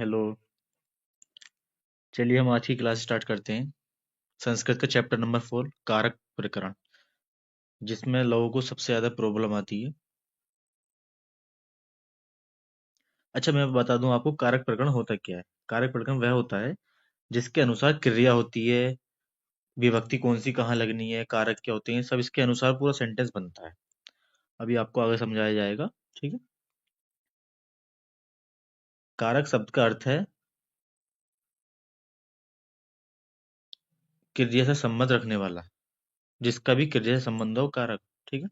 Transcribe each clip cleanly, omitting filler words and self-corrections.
Hello. चलिए हम आज की क्लास स्टार्ट करते हैं। संस्कृत का चैप्टर नंबर 4 कारक प्रकरण, जिसमें लोगों को सबसे ज्यादा प्रॉब्लम आती है। अच्छा, मैं बता दूं आपको कारक प्रकरण होता क्या है। कारक प्रकरण वह होता है जिसके अनुसार क्रिया होती है, विभक्ति कौन सी कहाँ लगनी है, कारक क्या होते हैं, सब इसके अनुसार पूरा सेंटेंस बनता है। अभी आपको आगे समझाया जाएगा। ठीक है। कारक शब्द का अर्थ है क्रिया से संबंध रखने वाला, जिसका भी क्रिया से संबंध हो कारक। ठीक है।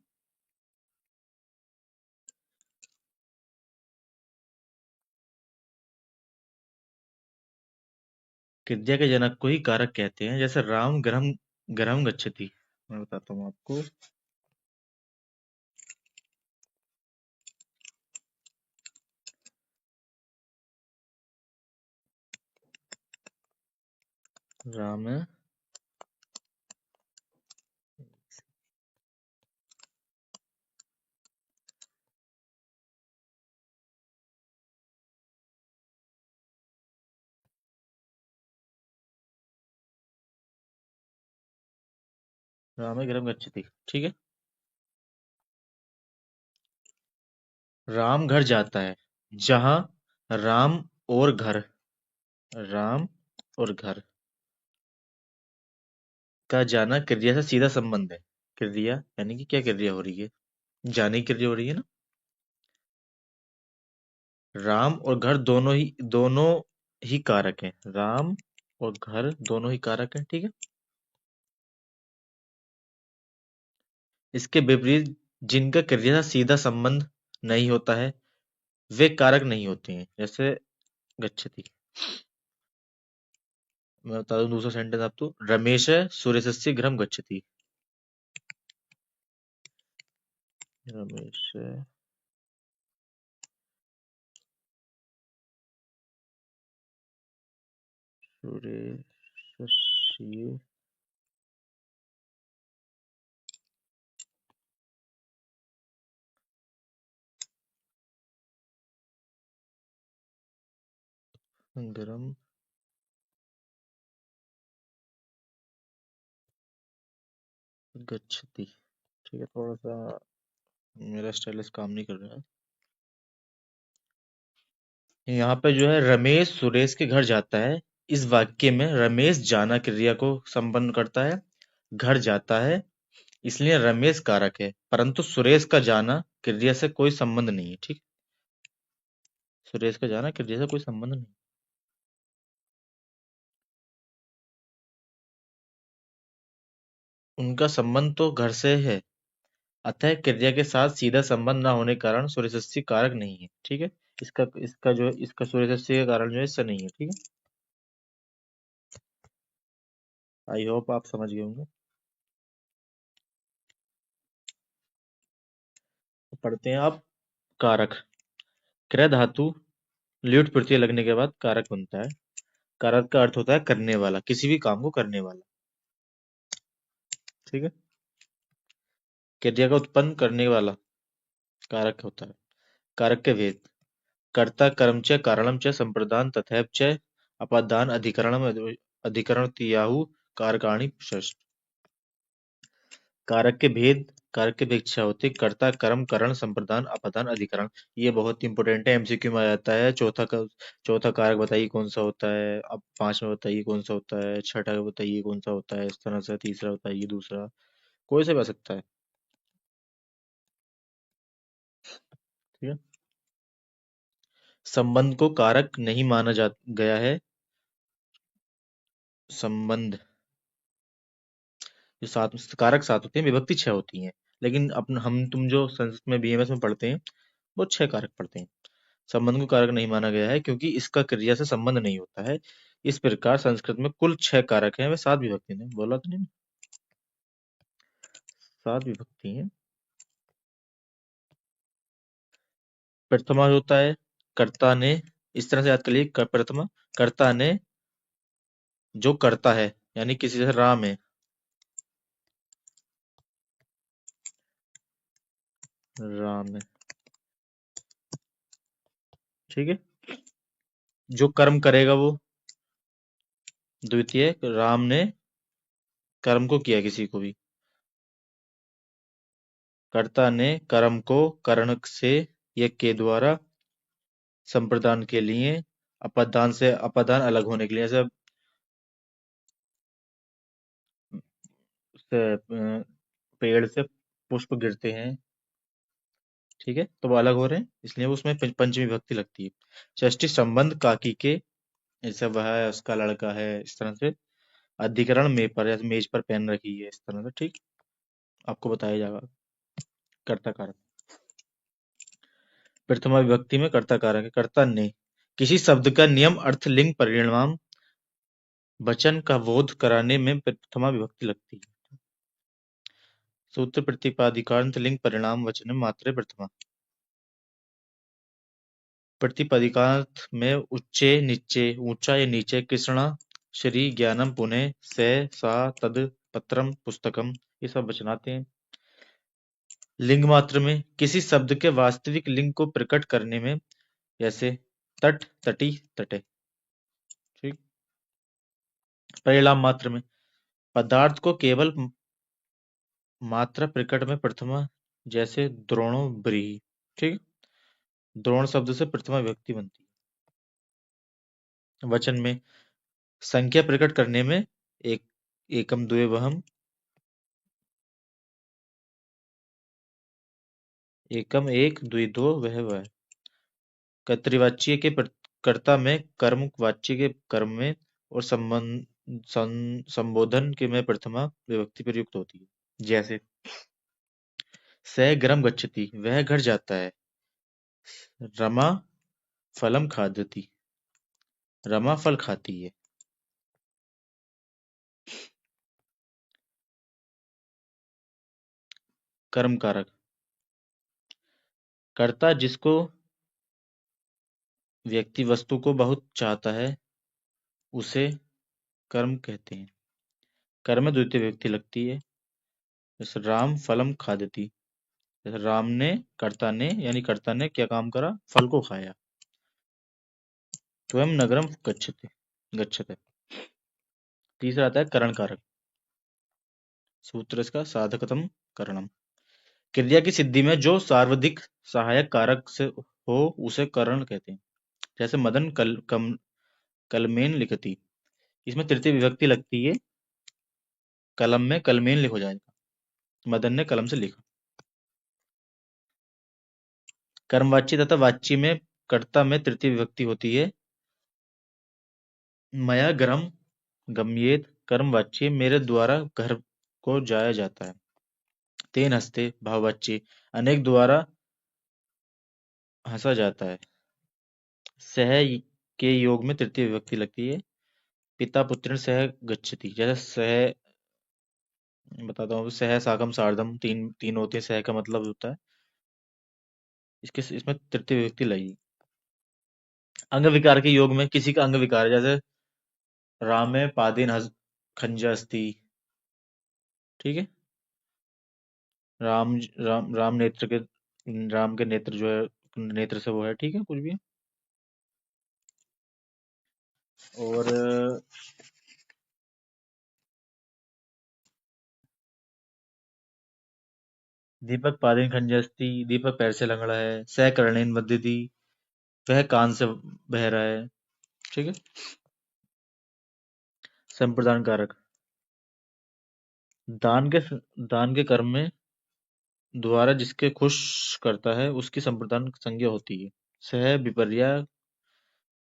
क्रिया के जनक को ही कारक कहते हैं। जैसे राम गृहम गृहम गच्छति। मैं बताता हूँ आपको। राम राम गृहम गच्छति। ठीक है। राम घर जाता है। जहां राम और घर, राम और घर का जाना क्रिया से सीधा संबंध है। क्रिया यानी कि क्या क्रिया हो रही है, जाने की क्रिया हो रही है ना। राम और घर दोनों ही कारक हैं। राम और घर दोनों ही कारक हैं। ठीक है। इसके विपरीत जिनका क्रिया से सीधा संबंध नहीं होता है, वे कारक नहीं होते हैं। जैसे गच्छति। मैं बता दूं दूसरा सेंटेंस आपको। रमेश सुरेशस्य गृहम गच्छति। रमेश सुरेशस्य गरम गच्छति। ठीक है। थोड़ा सा मेरा स्टाइलिश काम नहीं कर रहा है। यहाँ पे जो है रमेश सुरेश के घर जाता है। इस वाक्य में रमेश जाना क्रिया को संपन्न करता है, घर जाता है, इसलिए रमेश कारक है। परंतु सुरेश का जाना क्रिया से कोई संबंध नहीं है। ठीक। सुरेश का जाना क्रिया से कोई संबंध नहीं। उनका संबंध तो घर से है, अतः क्रिया के साथ सीधा संबंध न होने के कारण सूर्यषष्ठी कारक नहीं है। ठीक है। इसका सूर्यषष्ठी का कारण जो है इससे नहीं है। ठीक है। आई होप आप समझ गए होंगे। तो पढ़ते हैं आप। कारक क्रय धातु ल्यूट प्रत्यय लगने के बाद कारक बनता है। कारक का अर्थ होता है करने वाला, किसी भी काम को करने वाला। ठीक है। क्रिया का उत्पन्न करने वाला कारक होता है। कारक के भेद। कर्ता कर्म च कारणम च संप्रदान तथैव च अपादान अधिकरणम अधिकरणतीयाहु कारकाणि षष्ठ। कारक के भेद। कारक के भेद क्या होते हैं? कर्ता कर्म करण संप्रदान अपादान अधिकरण। ये बहुत इंपॉर्टेंट है, एमसीक्यू में आ जाता है। चौथा कारक बताइए कौन सा होता है। अब पांचवा बताइए कौन सा होता है। छठा बताइए कौन सा होता है। इस तरह से तीसरा बताइए, दूसरा, कोई से भी आ सकता है। ठीक है। संबंध को कारक नहीं माना जा गया है। संबंध जो सात कारक सात होते हैं, विभक्ति छह होती हैं। लेकिन अपन हम तुम जो संस्कृत में बीएमएस में पढ़ते हैं, वो छह कारक पढ़ते हैं। संबंध को कारक नहीं माना गया है क्योंकि इसका क्रिया से संबंध नहीं होता है। इस प्रकार संस्कृत में कुल छह कारक हैं, वे सात विभक्ति हैं। बोला तो नहीं, सात विभक्ति हैं। प्रथमा होता है कर्ता ने। इस तरह से याद कर लिए। प्रथमा कर्ता ने जो करता है, यानी किसी जैसे राम है, राम है। ठीक है। जो कर्म करेगा वो द्वितीय, राम ने कर्म को किया किसी को भी, कर्ता ने कर्म को करण से यज्ञ के द्वारा संप्रदान के लिए, अपादान से अपादान अलग होने के लिए, जैसे पेड़ से पुष्प गिरते हैं, ठीक है, तो वो अलग हो रहे हैं, इसलिए वो उसमें पंचमी विभक्ति लगती है। षष्ठी संबंध काकी के, जैसे वह है उसका लड़का है, इस तरह से। अधिकरण में पर, जैसे मेज पर पेन रखी है, इस तरह से, ठीक, आपको बताया जाएगा। कर्ता कारक, प्रथमा विभक्ति में कर्ता कारक है। कर्ता ने किसी शब्द का नियम अर्थ लिंग परिणाम वचन का बोध कराने में प्रथमा विभक्ति लगती है। सूत्र प्रतिपादिकांत लिंग परिणाम वचन मात्रे प्रथमा। प्रतिपदिकार्थ में उच्चे नीचे, ऊंचा या नीचे, कृष्णा श्री ज्ञानम पुनः से सा तद पत्रम पुस्तकम, ये सब वचन आते हैं। लिंग मात्र में किसी शब्द के वास्तविक लिंग को प्रकट करने में, जैसे तट तटी तटे, ठीक। परिणाम मात्र में पदार्थ को केवल मात्रा प्रकट में प्रथमा, जैसे द्रोणो ब्रीहि, ठीक। द्रोण शब्द से प्रथमा विभक्ति बनती है। वचन में संख्या प्रकट करने में एक, एकम द्विवहम, एकम एक द्विदो वह। कर्तृवाच्य के कर्ता में, कर्म वाच्य के कर्म में, और संबोधन के में प्रथमा विभक्ति प्रयुक्त होती है। जैसे स गृहं गच्छति, वह घर जाता है। रमा फलम खादति, रमा फल खाती है। कर्म कारक, कर्ता जिसको व्यक्ति वस्तु को बहुत चाहता है, उसे कर्म कहते हैं। कर्म में द्वितीय विभक्ति लगती है। जैसे राम फलम खादति, जैसे राम ने, कर्ता ने, यानी कर्ता ने क्या काम करा, फल को खाया। स्वयं नगरम गच्छते, गच्छते। तीसरा आता है करण कारक। सूत्र इसका साधकतम करणम। क्रिया की सिद्धि में जो सर्वाधिक सहायक कारक से हो, उसे करण कहते हैं। जैसे मदन कलमेन लिखती, इसमें तृतीय विभक्ति लगती है। कलम में कलमेन लिखो जाएगा, मदन ने कलम से लिखा। कर्मवाच्य तथा वाच्य में कर्ता में तृतीय विभक्ति होती है। मया गरम गम्येत, कर्मवाच्य मेरे द्वारा घर को जाया जाता है। तेन हस्ते भाववाच्य अनेक द्वारा हंसा जाता है। सह के योग में तृतीय विभक्ति लगती है। पिता पुत्र सह गच्छति, जैसे सह, बताता हूँ, सह साकम सार्धम, तीन तीन होते हैं, सह का मतलब होता है, इसके इसमें तृतीय विभक्ति लगी। अंग विकार के योग में किसी का अंग विकार है, जैसे रामे पादेन खंजा अस्ति, ठीक है। राम राम नेत्र के, राम के नेत्र जो है, नेत्र से वो है, ठीक है, कुछ भी। और दीपक पादेन खंजस्ती, दीपक पैर से लंगड़ा है। सह कर्णेन बध्यति, वह कान से बह रहा है, ठीक है। संप्रदान कारक, दान के दान के कर्म में द्वारा जिसके खुश करता है, उसकी संप्रदान संज्ञा होती है। सह विपर्या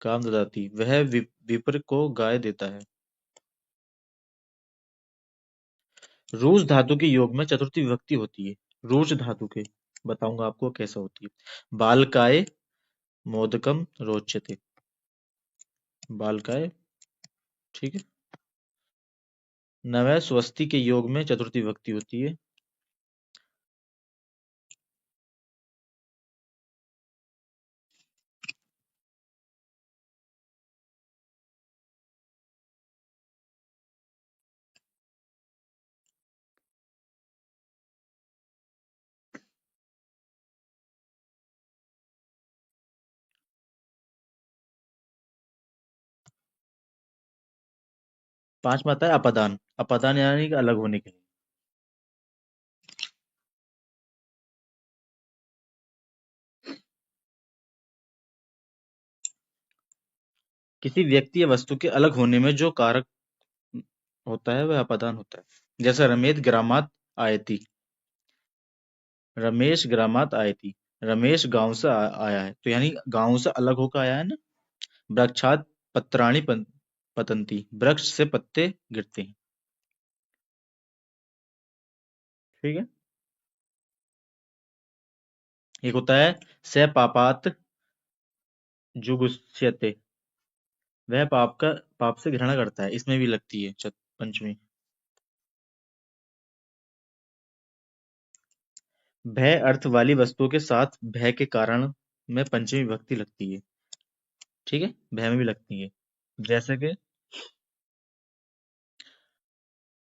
काम ददाती, वह विप्र को गाय देता है। रूज धातु के योग में चतुर्थी विभक्ति होती है। रूज धातु के, बताऊंगा आपको कैसे होती है। बालकाय मोदकम रोचते, बालकाय, ठीक है। नवय स्वस्ति के योग में चतुर्थी विभक्ति होती है। पांचवा आता है अपादान। अपादान यानी कि अलग होने के लिए। किसी व्यक्ति या वस्तु के अलग होने में जो कारक होता है वह अपादान होता है। जैसे रमेश ग्रामात आए थी। रमेश गांव से आया है, तो यानी गांव से अलग होकर आया है ना। वृक्षात पत्राणि पतंती, वृक्ष से पत्ते गिरते हैं। ठीक है। एक होता है स पापात जुगुप्स्यते, वह पाप से घृणा करता है। इसमें भी लगती है पंचमी। भय अर्थ वाली वस्तुओं के साथ भय के कारण में पंचमी विभक्ति लगती है। ठीक है, भय में भी लगती है। जैसे कि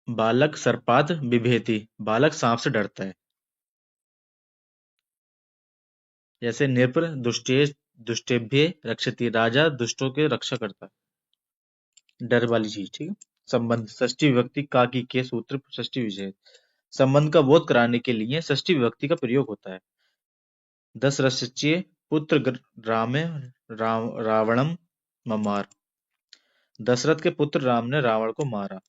बालक सर्पात बिभेति, बालक सांप से डरता है। जैसे नृप दुष्टेभ्य रक्षति, राजा दुष्टों के रक्षा करता है। डर वाली चीज। ठीक है। संबंध षष्ठी विभक्ति का की के सूत्र षष्ठी विषय। संबंध का बोध कराने के लिए षष्ठी विभक्ति का प्रयोग होता है। दशरथस्य पुत्र रामे रावणम ममार, दशरथ के पुत्र राम ने रावण को मारा।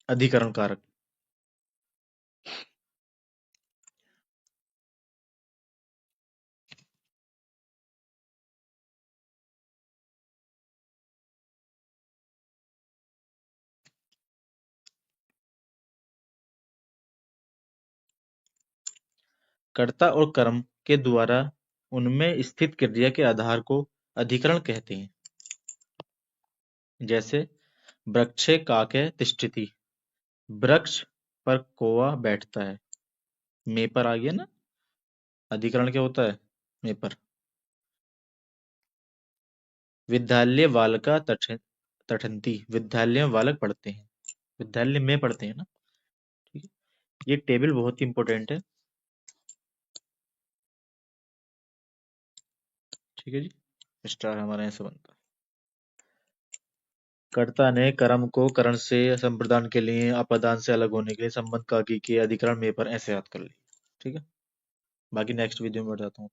अधिकरण कारक। कर्ता और कर्म के द्वारा उनमें स्थित क्रिया के आधार को अधिकरण कहते हैं। जैसे वृक्षे काके तिष्ठति, वृक्ष पर कौवा बैठता है। मे पर आ गया ना। अधिकरण क्या होता है? मे पर। विद्यालय बालका तठंती, विद्यालय में बालक पढ़ते हैं। विद्यालय में पढ़ते हैं ना। ठीक है। ये टेबल बहुत ही इंपॉर्टेंट है। ठीक है जी। स्टार हमारा ऐसे बनता है। कर्ता ने कर्म को करण से संप्रदान के लिए, अपादान से अलग होने के लिए, संबंध का की के अधिकरण में पर ऐसे याद कर ली। ठीक है। बाकी नेक्स्ट वीडियो में बताता हूँ।